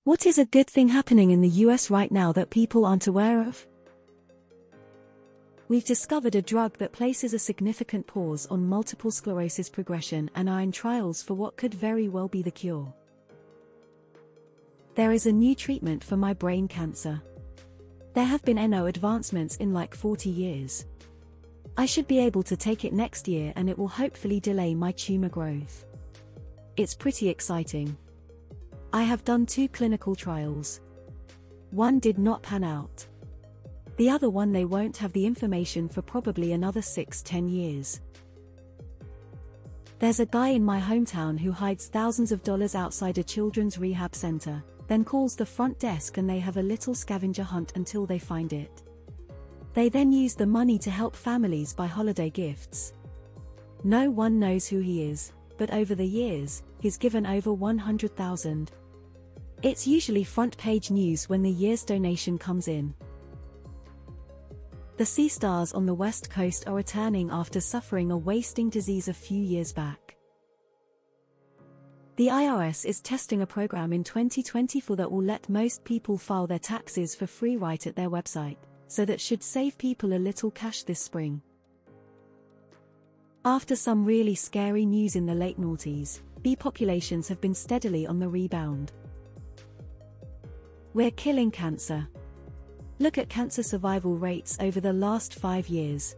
What is a good thing happening in the US right now that people aren't aware of? We've discovered a drug that places a significant pause on multiple sclerosis progression and are in trials for what could very well be the cure. There is a new treatment for my brain cancer. There have been no advancements in like 40 years. I should be able to take it next year and it will hopefully delay my tumor growth. It's pretty exciting. I have done 2 clinical trials. One did not pan out. The other one they won't have the information for probably another 6-10 years. There's a guy in my hometown who hides thousands of dollars outside a children's rehab center, then calls the front desk and they have a little scavenger hunt until they find it. They then use the money to help families buy holiday gifts. No one knows who he is, but over the years, he's given over $100,000. It's usually front page news when the year's donation comes in. The sea stars on the West Coast are returning after suffering a wasting disease a few years back. The IRS is testing a program in 2024 that will let most people file their taxes for free right at their website, so that should save people a little cash this spring. After some really scary news in the late noughties, bee populations have been steadily on the rebound. We're killing cancer. Look at cancer survival rates over the last 5 years.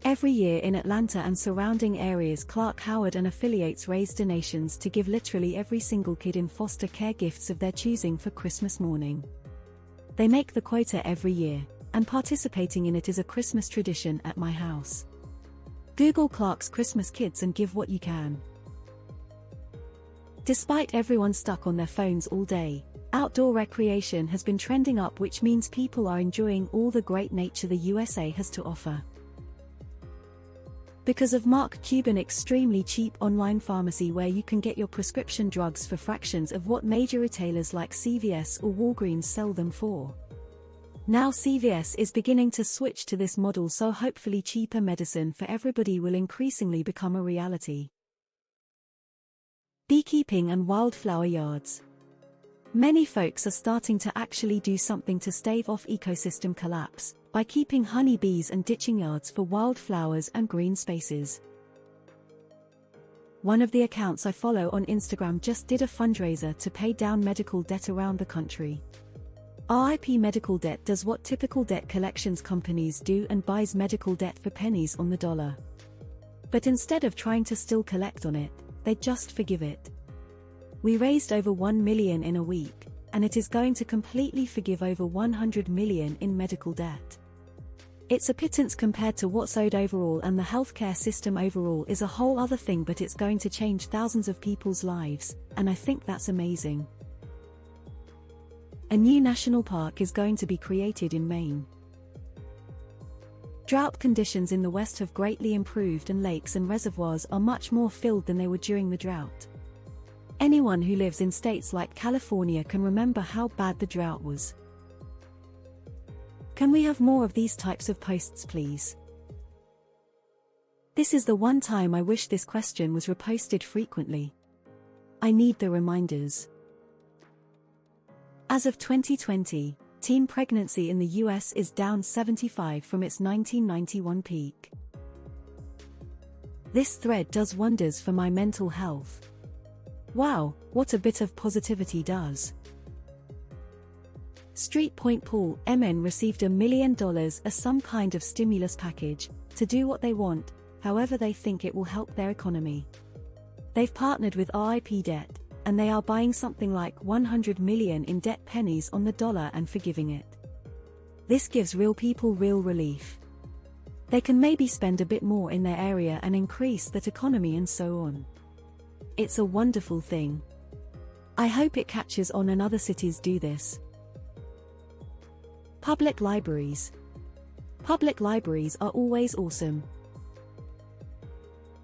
Every year in Atlanta and surrounding areas, Clark Howard and affiliates raise donations to give literally every single kid in foster care gifts of their choosing for Christmas morning. They make the quota every year, and participating in it is a Christmas tradition at my house. Google Clark's Christmas Kids and give what you can. Despite everyone stuck on their phones all day, outdoor recreation has been trending up, which means people are enjoying all the great nature the USA has to offer. Because of Mark Cuban's extremely cheap online pharmacy where you can get your prescription drugs for fractions of what major retailers like CVS or Walgreens sell them for. Now CVS is beginning to switch to this model, so hopefully cheaper medicine for everybody will increasingly become a reality. Beekeeping and wildflower yards. Many folks are starting to actually do something to stave off ecosystem collapse, by keeping honeybees and ditching yards for wildflowers and green spaces. One of the accounts I follow on Instagram just did a fundraiser to pay down medical debt around the country. RIP Medical Debt does what typical debt collections companies do and buys medical debt for pennies on the dollar. But instead of trying to still collect on it, they just forgive it. We raised over $1 million in a week, and it is going to completely forgive over $100 million in medical debt. It's a pittance compared to what's owed overall, and the healthcare system overall is a whole other thing, but it's going to change thousands of people's lives, and I think that's amazing. A new national park is going to be created in Maine. Drought conditions in the West have greatly improved and lakes and reservoirs are much more filled than they were during the drought. Anyone who lives in states like California can remember how bad the drought was. Can we have more of these types of posts, please? This is the one time I wish this question was reposted frequently. I need the reminders. As of 2020, teen pregnancy in the US is down 75 from its 1991 peak. This thread does wonders for my mental health. Wow, what a bit of positivity does. Street Point Paul MN received $1 million as some kind of stimulus package, to do what they want, however they think it will help their economy. They've partnered with RIP Debt, and they are buying something like $100 million in debt pennies on the dollar and forgiving it. This gives real people real relief. They can maybe spend a bit more in their area and increase that economy and so on. It's a wonderful thing. I hope it catches on and other cities do this. Public libraries. Public libraries are always awesome.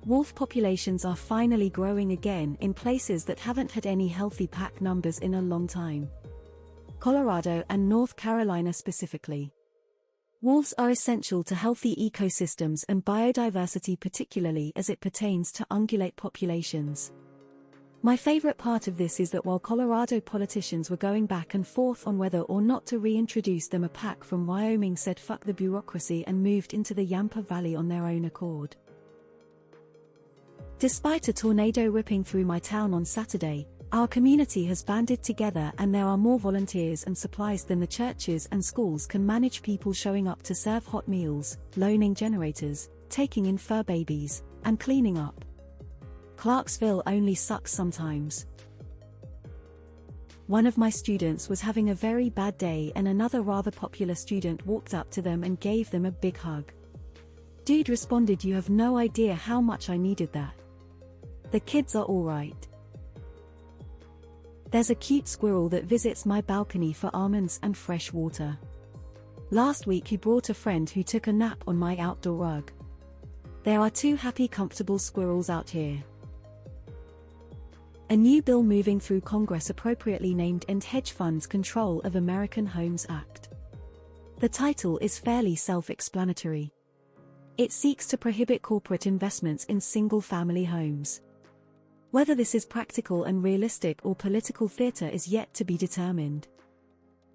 Wolf populations are finally growing again in places that haven't had any healthy pack numbers in a long time. Colorado and North Carolina specifically. Wolves are essential to healthy ecosystems and biodiversity, particularly as it pertains to ungulate populations. My favorite part of this is that while Colorado politicians were going back and forth on whether or not to reintroduce them, a pack from Wyoming said fuck the bureaucracy and moved into the Yampa Valley on their own accord. Despite a tornado ripping through my town on Saturday, our community has banded together and there are more volunteers and supplies than the churches and schools can manage, people showing up to serve hot meals, loaning generators, taking in fur babies, and cleaning up. Clarksville only sucks sometimes. One of my students was having a very bad day and another rather popular student walked up to them and gave them a big hug. Dude responded, "You have no idea how much I needed that. The kids are alright." There's a cute squirrel that visits my balcony for almonds and fresh water. Last week he brought a friend who took a nap on my outdoor rug. There are 2 happy, comfortable squirrels out here. A new bill moving through Congress appropriately named End Hedge Funds Control of American Homes Act. The title is fairly self-explanatory. It seeks to prohibit corporate investments in single-family homes. Whether this is practical and realistic or political theater is yet to be determined.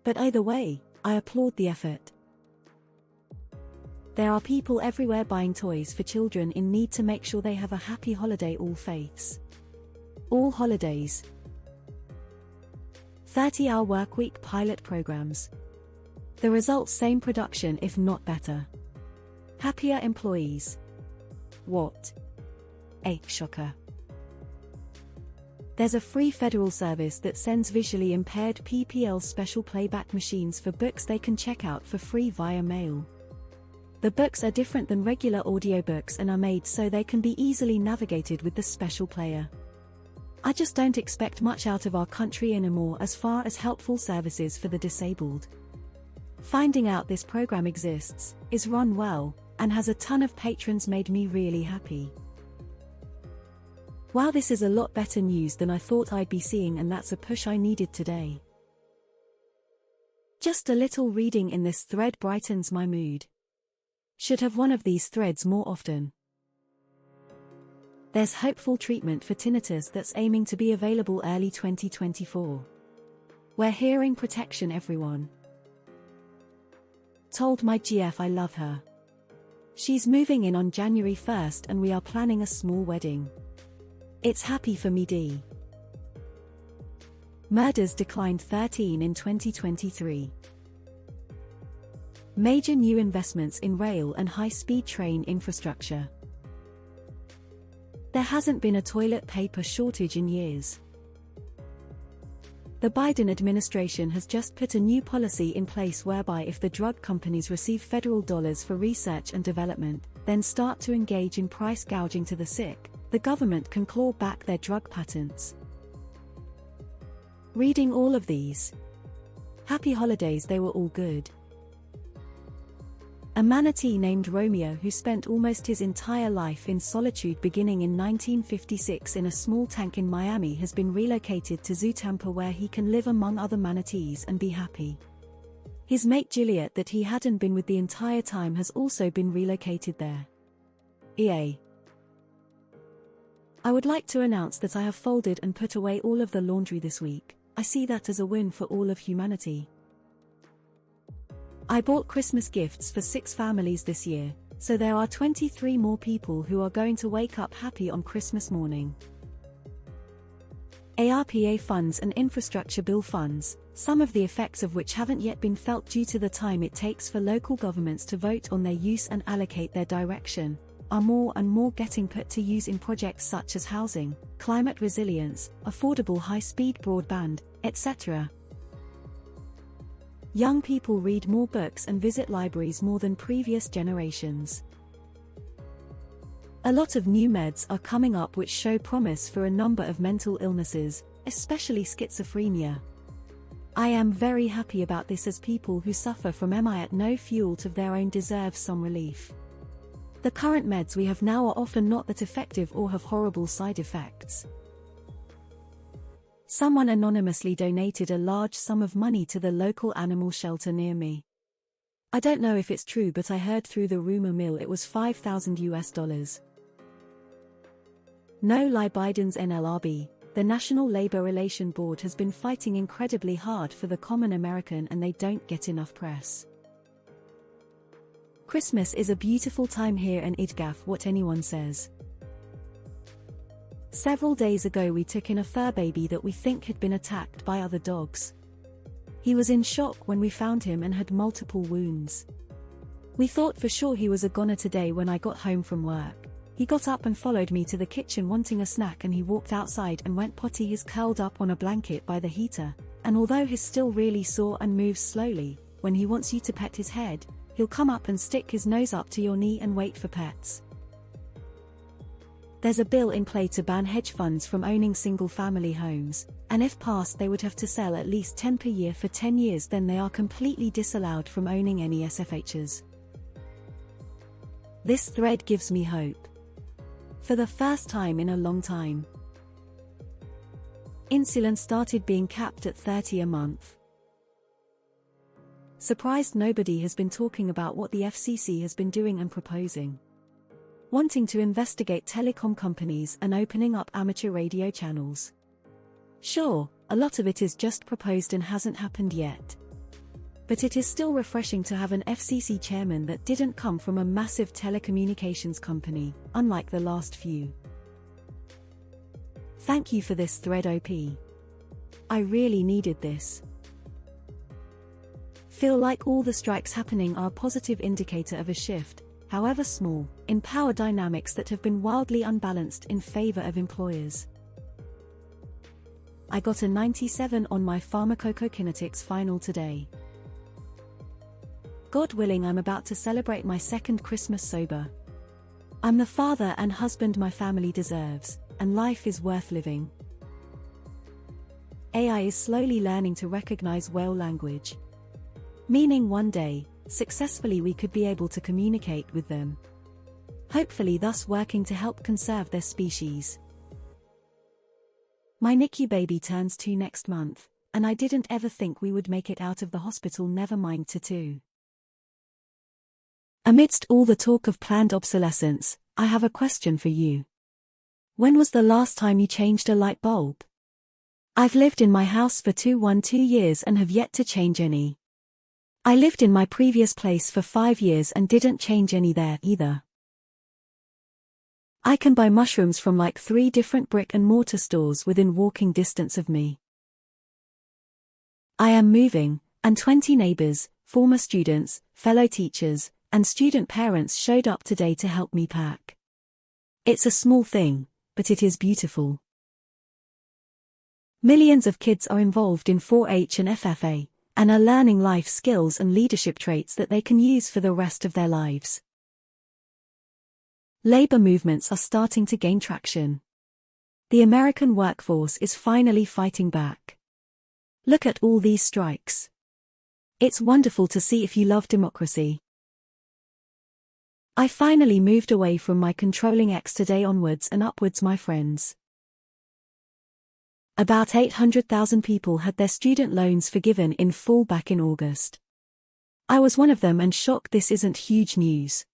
But either way, I applaud the effort. There are people everywhere buying toys for children in need to make sure they have a happy holiday. All faiths. All holidays. 30-hour workweek pilot programs. The results same production if not better. Happier employees. What a shocker. There's a free federal service that sends visually impaired PPL special playback machines for books they can check out for free via mail. The books are different than regular audiobooks and are made so they can be easily navigated with the special player. I just don't expect much out of our country anymore as far as helpful services for the disabled. Finding out this program exists, is run well, and has a ton of patrons made me really happy. Wow, this is a lot better news than I thought I'd be seeing, and that's a push I needed today. Just a little reading in this thread brightens my mood. Should have one of these threads more often. There's hopeful treatment for tinnitus that's aiming to be available early 2024. We're hearing protection, everyone. Told my GF I love her. She's moving in on January 1st and we are planning a small wedding. It's happy for me, D. Murders declined 13 in 2023. Major new investments in rail and high-speed train infrastructure. There hasn't been a toilet paper shortage in years. The Biden administration has just put a new policy in place whereby if the drug companies receive federal dollars for research and development, then start to engage in price gouging to the sick, the government can claw back their drug patents. Reading all of these. Happy holidays, they were all good. A manatee named Romeo, who spent almost his entire life in solitude beginning in 1956 in a small tank in Miami, has been relocated to Zoo Tampa where he can live among other manatees and be happy. His mate Juliet, that he hadn't been with the entire time, has also been relocated there. EA. I would like to announce that I have folded and put away all of the laundry this week. I see that as a win for all of humanity. I bought Christmas gifts for 6 families this year, so there are 23 more people who are going to wake up happy on Christmas morning. ARPA funds and infrastructure bill funds, some of the effects of which haven't yet been felt due to the time it takes for local governments to vote on their use and allocate their direction, are more and more getting put to use in projects such as housing, climate resilience, affordable high-speed broadband, etc. Young people read more books and visit libraries more than previous generations. A lot of new meds are coming up which show promise for a number of mental illnesses, especially schizophrenia. I am very happy about this, as people who suffer from MI at no fault of their own deserve some relief. The current meds we have now are often not that effective or have horrible side effects. Someone anonymously donated a large sum of money to the local animal shelter near me. I don't know if it's true, but I heard through the rumor mill it was $5,000 US. No lie, Biden's NLRB, The National Labor Relations Board has been fighting incredibly hard for the common American, and they don't get enough press. Christmas is a beautiful time here, and it gaff what anyone says. Several days ago we took in a fur baby that we think had been attacked by other dogs. He was in shock when we found him and had multiple wounds. We thought for sure he was a goner today. When I got home from work, he got up and followed me to the kitchen wanting a snack, and he walked outside and went potty. He's curled up on a blanket by the heater, and although he's still really sore and moves slowly, when he wants you to pet his head, he'll come up and stick his nose up to your knee and wait for pets. There's a bill in play to ban hedge funds from owning single-family homes, and if passed they would have to sell at least 10 per year for 10 years, then they are completely disallowed from owning any SFHs. This thread gives me hope. For the first time in a long time, insulin started being capped at 30 a month. Surprised nobody has been talking about what the FCC has been doing and proposing. Wanting to investigate telecom companies and opening up amateur radio channels. Sure, a lot of it is just proposed and hasn't happened yet. But it is still refreshing to have an FCC chairman that didn't come from a massive telecommunications company, unlike the last few. Thank you for this thread, OP. I really needed this. Feel like all the strikes happening are a positive indicator of a shift, however small, in power dynamics that have been wildly unbalanced in favor of employers. I got a 97 on my pharmacokinetics final today. God willing, I'm about to celebrate my second Christmas sober. I'm the father and husband my family deserves, and life is worth living. AI is slowly learning to recognize whale language. Meaning one day, successfully we could be able to communicate with them. Hopefully thus working to help conserve their species. My NICU baby turns 2 next month, and I didn't ever think we would make it out of the hospital, never mind to 2. Amidst all the talk of planned obsolescence, I have a question for you. When was the last time you changed a light bulb? I've lived in my house for 2 years and have yet to change any. I lived in my previous place for 5 years and didn't change any there either. I can buy mushrooms from like 3 different brick and mortar stores within walking distance of me. I am moving, and 20 neighbors, former students, fellow teachers, and student parents showed up today to help me pack. It's a small thing, but it is beautiful. Millions of kids are involved in 4-H and FFA, and are learning life skills and leadership traits that they can use for the rest of their lives. Labor movements are starting to gain traction. The American workforce is finally fighting back. Look at all these strikes. It's wonderful to see if you love democracy. I finally moved away from my controlling ex today onwards and upwards, my friends. About 800,000 people had their student loans forgiven in full back in August. I was one of them, and shocked this isn't huge news.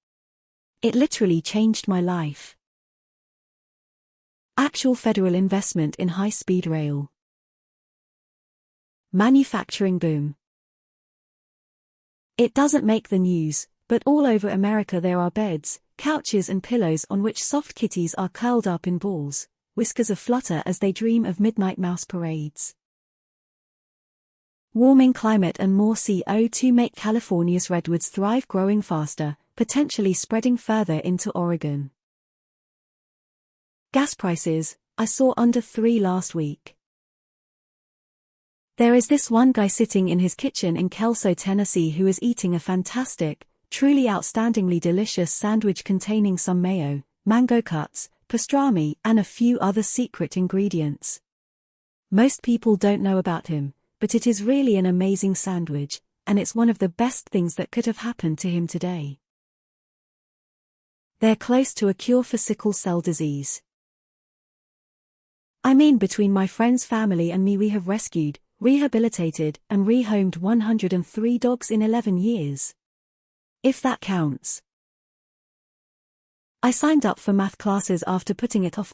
It literally changed my life. Actual federal investment in high-speed rail. Manufacturing boom. It doesn't make the news, but all over America there are beds, couches and pillows on which soft kitties are curled up in balls, whiskers aflutter as they dream of midnight mouse parades. Warming climate and more CO2 make California's redwoods thrive, growing faster, potentially spreading further into Oregon. Gas prices, I saw under 3 last week. There is this one guy sitting in his kitchen in Kelso, Tennessee, who is eating a fantastic, truly outstandingly delicious sandwich containing some mayo, mango cuts, pastrami, and a few other secret ingredients. Most people don't know about him, but it is really an amazing sandwich, and it's one of the best things that could have happened to him today. They're close to a cure for sickle cell disease. I mean, between my friend's family and me, we have rescued, rehabilitated, and rehomed 103 dogs in 11 years. If that counts. I signed up for math classes after putting it off